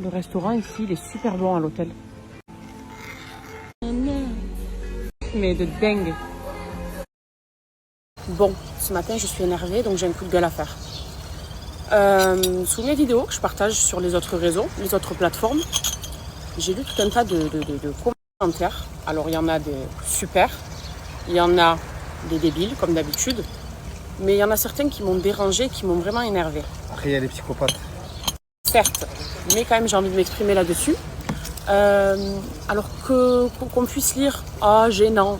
Le restaurant ici, il est super bon à l'hôtel. Mais de dingue. Bon, ce matin, je suis énervée, donc j'ai un coup de gueule à faire. Sous mes vidéos que je partage sur les autres réseaux, les autres plateformes, j'ai lu tout un tas de commentaires. Alors, il y en a des super, il y en a des débiles, comme d'habitude, mais il y en a certains qui m'ont dérangée, qui m'ont vraiment énervée. Après, il y a les psychopathes. Certes, mais quand même, j'ai envie de m'exprimer là-dessus. Alors qu'on puisse lire « Ah, gênant »,«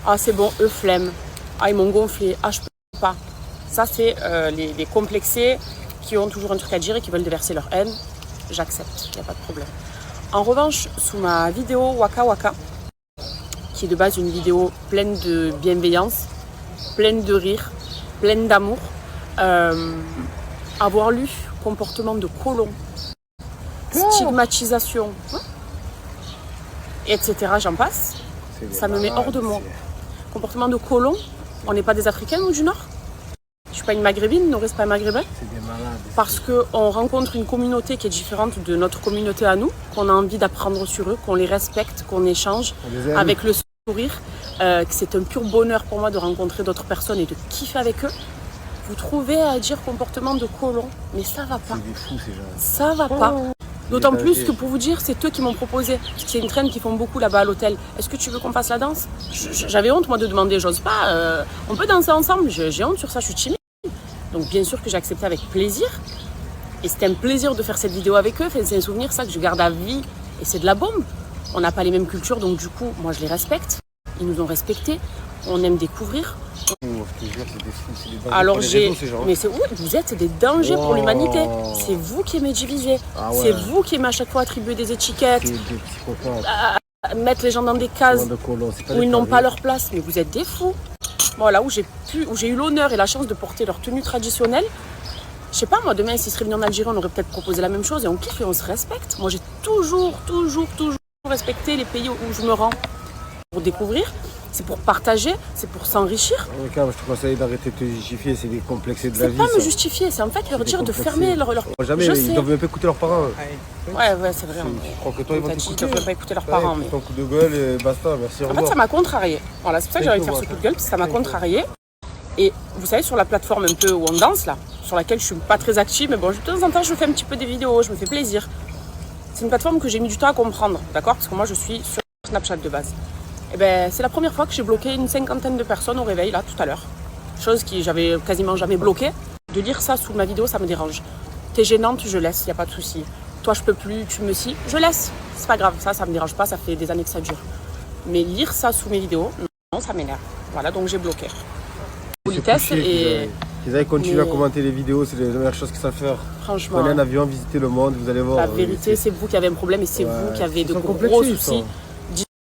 Ah, c'est bon, eux flemme »,« Ah, ils m'ont gonflé »,« Ah, je peux pas ». Ça, c'est les complexés qui ont toujours un truc à dire et qui veulent déverser leur haine. J'accepte, il n'y a pas de problème. En revanche, sous ma vidéo Waka Waka, qui est de base une vidéo pleine de bienveillance, pleine de rire, pleine d'amour, avoir lu comportement de colon, stigmatisation, etc., j'en passe, ça me met hors de moi. Comportement de colon, on n'est pas des Africains ou du Nord? Je suis pas une maghrébine, Noré c'est pas un maghrébin. C'est des malades. Parce qu'on rencontre une communauté qui est différente de notre communauté à nous, qu'on a envie d'apprendre sur eux, qu'on les respecte, qu'on échange avec le sourire, que c'est un pur bonheur pour moi de rencontrer d'autres personnes et de kiffer avec eux. Vous trouvez à dire comportement de colon, mais ça va pas. C'est des fous ces gens. Ça va pas. D'autant plus que pour vous dire, c'est eux qui m'ont proposé. C'est une traîne qu'ils font beaucoup là-bas à l'hôtel. Est-ce que tu veux qu'on fasse la danse? J'avais honte moi de demander, j'ose pas. On peut danser ensemble? J'ai honte sur ça, je suis timide. Donc bien sûr que j'ai accepté avec plaisir. Et c'était un plaisir de faire cette vidéo avec eux. Enfin, c'est un souvenir ça que je garde à vie. Et c'est de la bombe. On n'a pas les mêmes cultures, donc du coup, moi je les respecte. Ils nous ont respectés. On aime découvrir. Je te jure, c'est des fous, c'est des dangers. Alors pour les réseaux, ces gens. mais c'est où vous êtes des dangers pour l'humanité. C'est vous qui aimez diviser. Ah ouais. C'est vous qui aimez à chaque fois attribuer des étiquettes, C'est des psychopathes. mettre les gens dans des cases De colons, c'est pas où des ils n'ont pareils. pas leur place. Mais vous êtes des fous. Voilà, où j'ai eu l'honneur et la chance de porter leur tenue traditionnelle. Je sais pas, moi, demain, s'ils seraient venus en Algérie, on aurait peut-être proposé la même chose et on kiffe et on se respecte. Moi, j'ai toujours respecté les pays où je me rends. Pour découvrir, c'est pour partager, c'est pour s'enrichir. En tout cas, moi, je te conseille d'arrêter de te justifier, c'est des complexés de la C'est vie. pas me ça. justifier, c'est en fait leur C'est dire de complexé. fermer leur... Jamais, Je ils sais. doivent même pas écouter leurs parents. Ouais, c'est vrai. Je crois que toi, ils vont T'as dit, t'écouter. ils devraient pas écouter leurs Ouais, parents. écoute Mais... ton coup de gueule et basta, merci, au En fait, revoir. ça m'a contrarié. Voilà, c'est pour ça que j'ai envie de faire ce coup de gueule, parce que ça m'a contrarié. Et vous savez, sur la plateforme un peu où on danse, là, sur laquelle je suis pas très active, mais bon, de temps en temps, je fais un petit peu des vidéos, je me fais plaisir. C'est une plateforme que j'ai mis du temps à comprendre, d'accord? Parce que moi, je suis sur Snapchat de base. Et ben, c'est la première fois que j'ai bloqué une 50aine de personnes au réveil, là, tout à l'heure. Chose que j'avais quasiment jamais bloquée. De lire ça sous ma vidéo, ça me dérange. T'es gênante, je laisse, y a pas de souci. Toi, je peux plus, tu me scies, je laisse. C'est pas grave, ça me dérange pas, ça fait des années que ça dure. Mais lire ça sous mes vidéos, non, ça m'énerve. Voilà, donc j'ai bloqué. Politesse et... Ils avaient continué à Mais- commenter les vidéos, c'est la meilleure chose qu'ils savent faire. Franchement, Prenez un avion, visitez le monde, vous allez voir. la vérité, c'est vous qui avez un problème et c'est Ouais, vous qui avez ils de sont gros complexés, soucis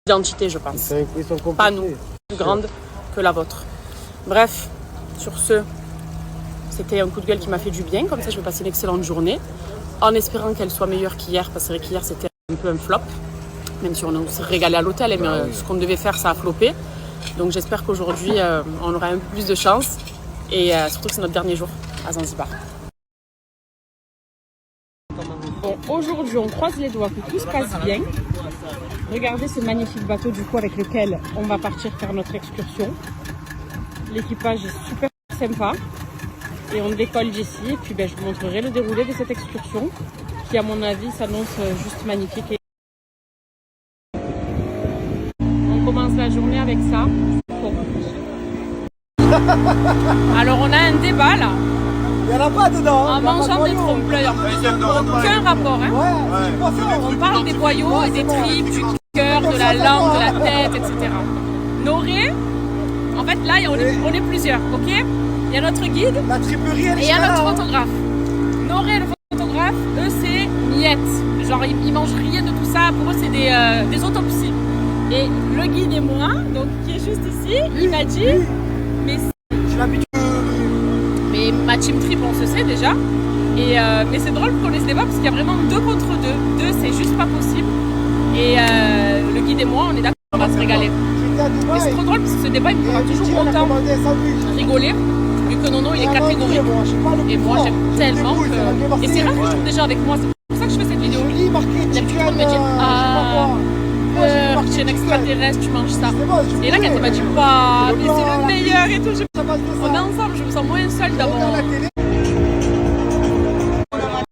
d'identité, je pense. Ils sont complexés. Pas nous, plus grande que la vôtre. Bref, sur ce, c'était un coup de gueule qui m'a fait du bien. Comme ça, je vais passer une excellente journée. En espérant qu'elle soit meilleure qu'hier, parce que qu'hier, c'était un peu un flop. Même si on s'est régalé à l'hôtel, mais ce qu'on devait faire, ça a floppé. Donc j'espère qu'aujourd'hui, on aura un peu plus de chance. Et surtout que c'est notre dernier jour à Zanzibar. Bon, aujourd'hui, on croise les doigts que tout se passe bien. Regardez ce magnifique bateau du coup avec lequel on va partir faire notre excursion. L'équipage est super sympa. Et on décolle d'ici. Et puis je vous montrerai le déroulé de cette excursion qui, à mon avis, s'annonce juste magnifique. On commence la journée avec ça. Bon. Alors on a un débat là. Il n'y en a pas dedans. En mangeant des trompe-l'œil. Aucun rapport. Hein. On parle des boyaux et des tripes, du cœur, de la langue, de la tête, etc. Noré, en fait là on est plusieurs, ok? Il y a notre guide La triperie, elle et il y a notre photographe. Noré, le photographe, eux c'est miettes. Genre ils mangent rien de tout ça, pour eux c'est des autopsies. Et le guide et moi, donc qui est juste ici, il m'a dit, mais ma team trip on se sait déjà. Et mais c'est drôle qu'on ait ce débat parce qu'il y a vraiment 2 contre 2. 2 c'est juste pas possible. Et le guide et moi on est d'accord, on va se régaler. Et c'est trop drôle parce que ce débat il me fera toujours autant rigoler vu que Nono il est catégorique. Et moi j'aime tellement que... Et c'est rare que je trouve des gens avec moi, c'est pour ça que je fais cette vidéo. dit marqué Et puis tout le chicken, monde me dit, je sais pas ah, quoi. Moi, j'ai marqué tu es un chicken. extraterrestre, tu manges ça. C'est bon, je Et là, quand connais. elle m'a dit, waouh, Le mais blanc, c'est le la meilleur et tout, Ça passe de ça. on est ensemble, je me sens moins seule Je d'avoir. regarde la télé.